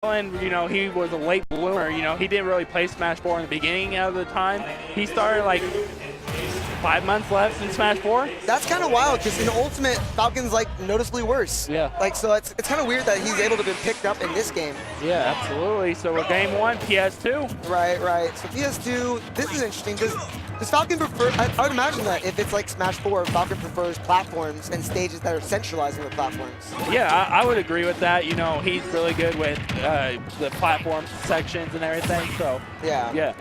ChinChillin, you know, he was a late bloomer. You know, he didn't really play Smash 4 in the beginning of the time. He started like 5 months left in Smash 4. That's kind of wild because in Ultimate, Falcon's like noticeably worse. Yeah. Like, so it's kind of weird that he's able to be picked up in this game. Yeah, absolutely. So we're game 1, PS2. Right. So PS2, this is interesting because does Falcon prefer, I would imagine that if it's like Smash 4, Falcon prefers platforms and stages that are centralizing the platforms. Yeah, I would agree with that. You know, he's really good with the platform sections and everything, so. Yeah.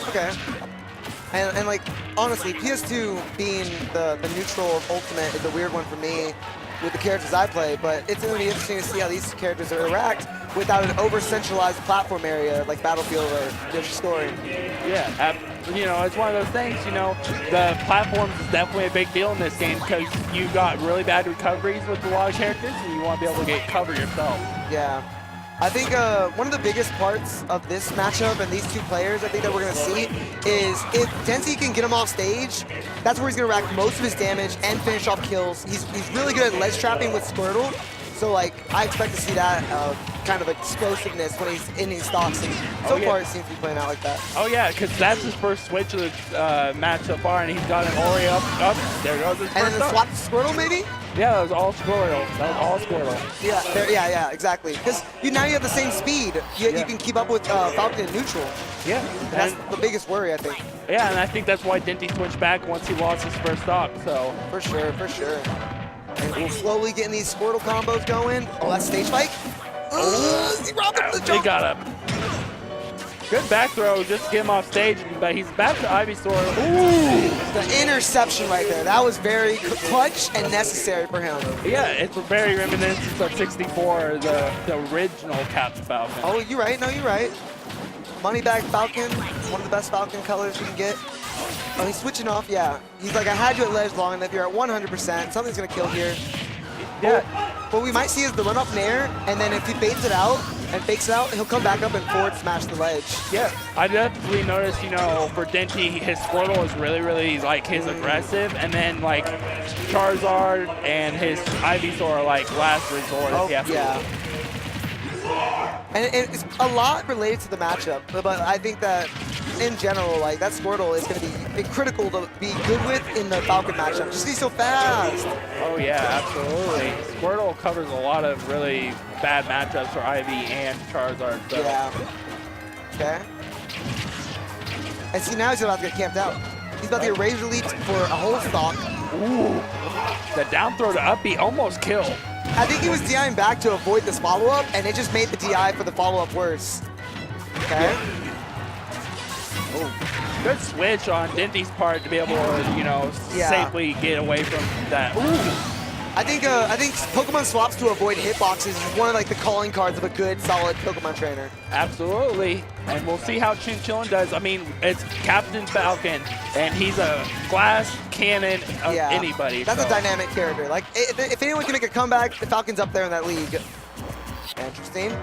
Okay. And like, honestly, PS2 being the neutral of Ultimate is a weird one for me with the characters I play, but it's going to be interesting to see how these characters interact without an over-centralized platform area like Battlefield or Just Story. Yeah, you know, it's one of those things, you know, the platforms is definitely a big deal in this game because you got really bad recoveries with a lot of characters and you want to be able to get cover yourself. Yeah. I think one of the biggest parts of this matchup and these two players I think that we're going to see is if Denti can get him off stage, that's where he's going to rack most of his damage and finish off kills. He's really good at ledge trapping with Squirtle, so like I expect to see that kind of explosiveness when he's in these stocks, and so far it seems to be playing out like that. Oh yeah, because that's his first switch of the match so far, and he's got an Ori up. There goes his first And then the swap to Squirtle maybe? Yeah, that was all Squirtle. Yeah, exactly. Because now you have the same speed. You can keep up with Falcon in neutral. Yeah. And that's the biggest worry, I think. Yeah, and I think that's why Denti switched back once he lost his first stock, so. For sure. And we'll slowly getting these Squirtle combos going. Oh, that's stage fight. He robbed him with the jump. He got up. Good back throw, just to get him off stage, but he's back to Ivysaur. Ooh, the interception right there. That was very clutch and necessary for him. Yeah, it's very reminiscent of 64, the original Captain Falcon. Oh, you're right. No, you're right. Money Bag Falcon, one of the best Falcon colors you can get. Oh, he's switching off, yeah. He's like, I had you at ledge long enough. You're at 100%. Something's going to kill here. Yeah. What we might see is the run off nair, and then if he baits it out and fakes it out, he'll come back up and forward smash the ledge. Yeah, I definitely noticed, you know, for Denti, his Squirtle is really, like, his aggressive, and then, like, Charizard and his Ivysaur are, like, last resort. Oh, yeah. And it's a lot related to the matchup, but I think that in general, like, that Squirtle is going to be critical to be good with in the Falcon matchup. Just he's so fast. Oh yeah, absolutely. Squirtle covers a lot of really bad matchups for Ivy and Charizard. So. Yeah. Okay. And see, now he's about to get camped out. He's about to get razor leaped for a whole stock. Ooh. The down throw to up B almost killed. I think he was DIing back to avoid this follow-up, and it just made the DI for the follow-up worse. Okay. Oh, good switch on Denti's part to be able to, you know, safely get away from that. Ooh. I think Pokemon swaps to avoid hitboxes is one of like the calling cards of a good, solid Pokemon trainer. Absolutely, and we'll see how ChinChillin does. I mean, it's Captain Falcon, and he's a glass cannon of anybody. That's a dynamic character. Like, if anyone can make a comeback, the Falcon's up there in that league. Interesting.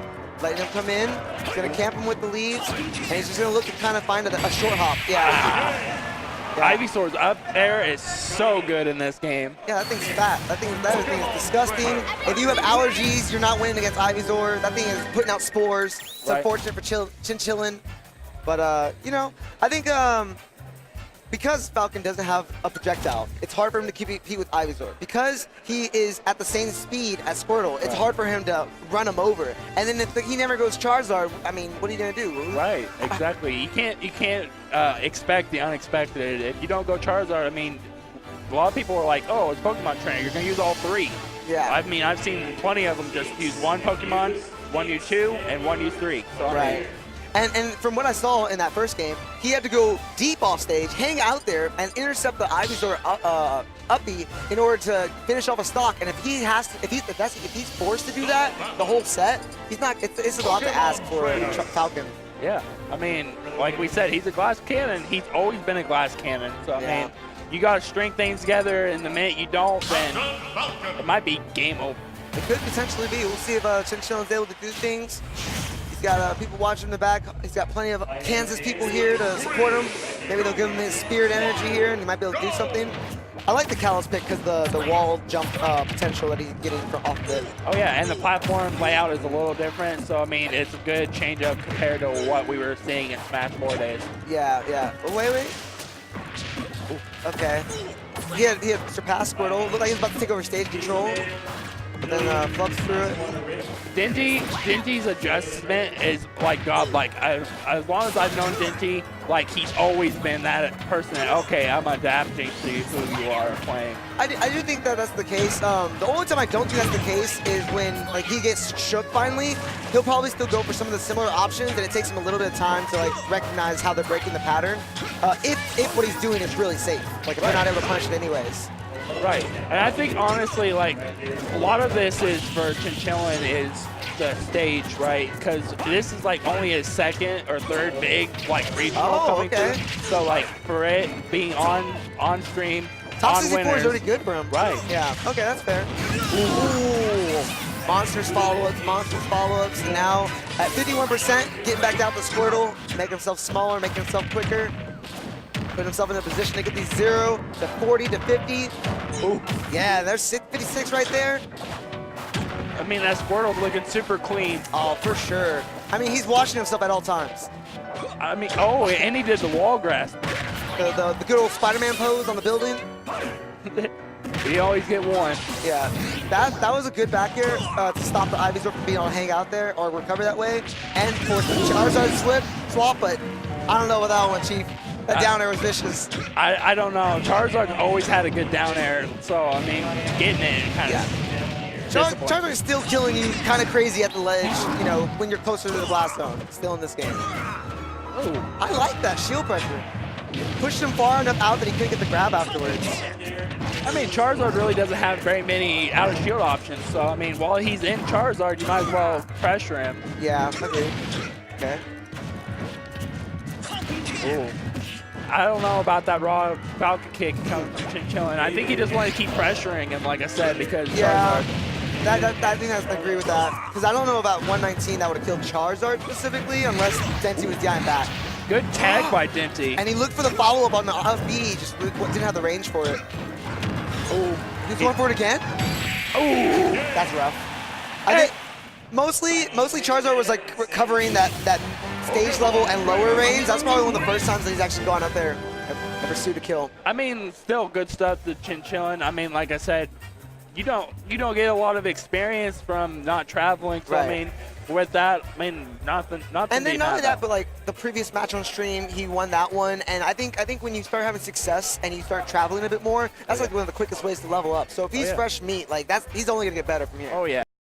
Letting him come in. He's going to camp him with the leads, and he's just going to look to kind of find a short hop. Yeah. Ivysaur's up there is so good in this game. Yeah, that thing's fat. That thing is disgusting. If you have allergies, you're not winning against Ivysaur. That thing is putting out spores. It's unfortunate for ChinChillin. But, you know, I think because Falcon doesn't have a projectile, it's hard for him to compete with Ivysaur. Because he is at the same speed as Squirtle, it's hard for him to run him over. And then if he never goes Charizard, I mean, what are you gonna do? Right, exactly. You can't expect the unexpected. If you don't go Charizard, I mean, a lot of people are like, oh, it's Pokemon trainer, you're gonna use all three. Yeah. I mean, I've seen plenty of them just use one Pokemon, one use two, and one use three. So, I mean, And from what I saw in that first game, he had to go deep off stage, hang out there, and intercept the Ivysaur up B in order to finish off a stock. And if he's forced to do that the whole set, he's not. It's a lot to ask for Falcon. Yeah, I mean, like we said, he's a glass cannon. He's always been a glass cannon. So I mean, you got to string things together. And the minute you don't, then it might be game over. It could potentially be. We'll see if ChinChillin's able to do things. Got people watching in the back. He's got plenty of Kansas people here to support him. Maybe they'll give him his spirit energy here, and he might be able to do something. I like the Callus pick because the wall jump potential that he's getting from off the. Oh yeah, and the platform layout is a little different, so I mean it's a good change up compared to what we were seeing in Smash 4 days. Yeah, yeah. Oh, wait. Ooh, okay. He had surpassed Squirtle. Looked like he was about to take over stage control. But then flux through it. Denti's adjustment is like godlike. As long as I've known Denti, like he's always been that person that, okay, I'm adapting to who you are playing. I do think that that's the case. The only time I don't think that's the case is when like he gets shook finally. He'll probably still go for some of the similar options, and it takes him a little bit of time to like recognize how they're breaking the pattern. If what he's doing is really safe, like if they're not able to punish it anyways. Right, and I think honestly, like a lot of this is for ChinChillin is the stage, right? Because this is like only his second or third big like regional coming through. So like for it being on stream, top on 64 winners, is already good for him. Right. Yeah. Okay, that's fair. Ooh. Monsters follow-ups, and now at 51%, getting back down to Squirtle, making himself smaller, making himself quicker. Put himself in a position to get these 0 to 40 to 50. Ooh, yeah, there's 56 right there. I mean, that Squirtle's looking super clean. Oh, for sure. I mean, he's washing himself at all times. I mean, oh, and he did the wall grasp. The good old Spider-Man pose on the building. You always get one. Yeah, that was a good back air to stop the Ivysaur from being able to hang out there or recover that way. And for the Charizard swap, but I don't know with that one, Chief. That down air was vicious. I don't know. Charizard always had a good down air, so I mean, getting it kind of. Charizard is still killing you kind of crazy at the ledge, you know, when you're closer to the blast zone. Still in this game. Ooh. I like that shield pressure. Pushed him far enough out that he couldn't get the grab afterwards. I mean, Charizard really doesn't have very many out of shield options, so I mean, while he's in Charizard, you might as well pressure him. Yeah, okay. Ooh. I don't know about that raw Falcon kick coming from ChinChillin. I think he just wanted to keep pressuring him, like I said, because yeah, I think I agree with that. Because I don't know about 119 that would have killed Charizard specifically, unless Denti was DIing back. Good tag by Denti. And he looked for the follow-up on the RFB, just didn't have the range for it. Oh, he's going for it again? Ooh. That's rough. I think mostly Charizard was like recovering that stage level and lower range. That's probably one of the first times that he's actually gone up there and pursued a kill. I mean, still good stuff to ChinChillin. I mean, like I said, you don't get a lot of experience from not traveling. So right. I mean, with that, I mean, nothing. And then not only that, but like the previous match on stream, he won that one. And I think when you start having success and you start traveling a bit more, that's like one of the quickest ways to level up. So if he's fresh meat, like he's only gonna get better from here. Oh yeah.